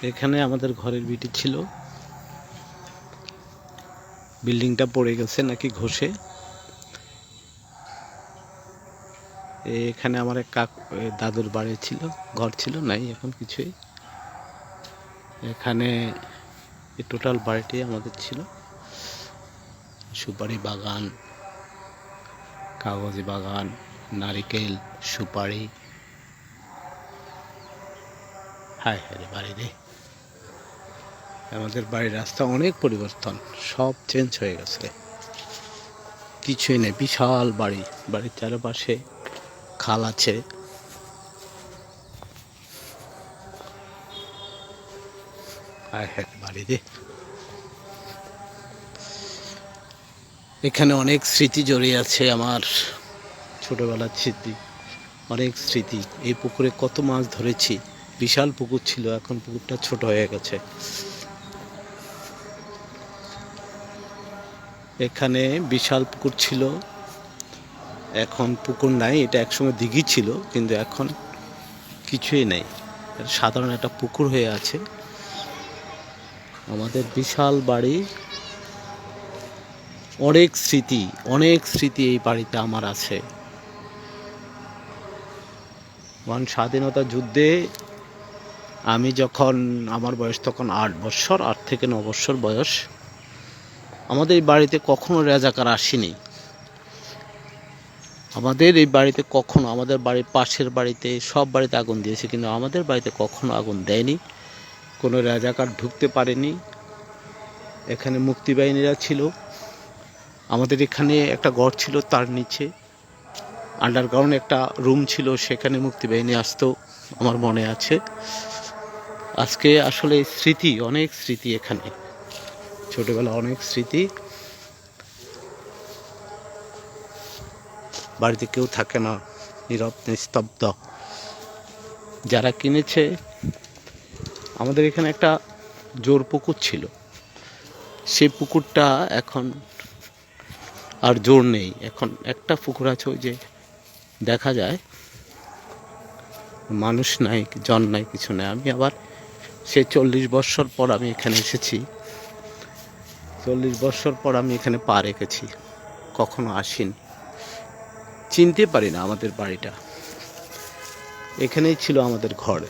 এখানে আমাদের ঘরের বিটি ছিল। বিল্ডিংটা পড়ে গেছে নাকি ঘষে। এখানে আমার এক দাদুর বাড়ি ছিল, ঘর ছিল, নাই এখন কিছুই। এখানে টোটাল বাড়িটি আমাদের ছিল। সুপারি বাগান, কাগজি বাগান, নারিকেল, সুপারি। হায় হায় রে বাড়ি রে! আমাদের বাড়ির রাস্তা অনেক পরিবর্তন, সব চেঞ্জ হয়ে গেছে। কিছুই নেই, বিশাল বাড়ি। বাড়ির চারপাশে খাল আছে। হায় হায় বাড়ি রে! এখানে অনেক স্মৃতি জড়িয়ে আছে আমার, ছোটবেলার স্মৃতি, অনেক স্মৃতি। এই পুকুরে কত মাছ ধরেছি। বিশাল পুকুর ছিল, এখন পুকুরটা ছোট হয়ে গেছে। এখানে বিশাল পুকুর ছিল, এখন পুকুর নাই। এটা একসময় দিঘি ছিল, কিন্তু এখন কিছুই নেই। সাধারণ একটা পুকুর হয়ে আছে। আমাদের বিশাল বাড়ি, অনেক স্মৃতি, অনেক স্মৃতি এই বাড়িতে আমার আছে। স্বাধীনতা যুদ্ধে আমি যখন, আমার বয়স তখন 8 বছর, 8 থেকে 9 বছর বয়স। আমাদের এই বাড়িতে কখনো রাজাকার আসেনি। আমাদের এই বাড়িতে কখনো, আমাদের বাড়ির পাশের বাড়িতে, সব বাড়িতে আগুন দিয়েছে, কিন্তু আমাদের বাড়িতে কখনো আগুন দেয়নি। কোনো রাজাকার ঢুকতে পারেনি। এখানে মুক্তিবাহিনীরা ছিল। আমাদের এখানে একটা ঘর ছিল, তার নিচে আন্ডারগ্রাউন্ড একটা রুম ছিল, সেখানে মুক্তিবাহিনী আসতো, আমার মনে আছে। আজকে আসলে স্মৃতি, অনেক স্মৃতি এখানে, ছোটবেলা অনেক স্মৃতি। বাড়িতে কেউ থাকে না, নীরব নিস্তব্ধ। যারা কিনেছে, আমাদের এখানে একটা জোর পুকুর ছিল, সেই পুকুরটা এখন আর জোর নেই। এখন একটা পুকুর আছে, ওই যে দেখা যায়, মানুষ নাই, জন নাই, কিছু নাই। আমি আবার সে 40 বছর পর আমি এখানে এসেছি। 40 বছর পর আমি এখানে পা রেখেছি, কখনো আসিনি, চিনতে পারি না আমাদের বাড়িটা। এখানেই ছিল আমাদের ঘর।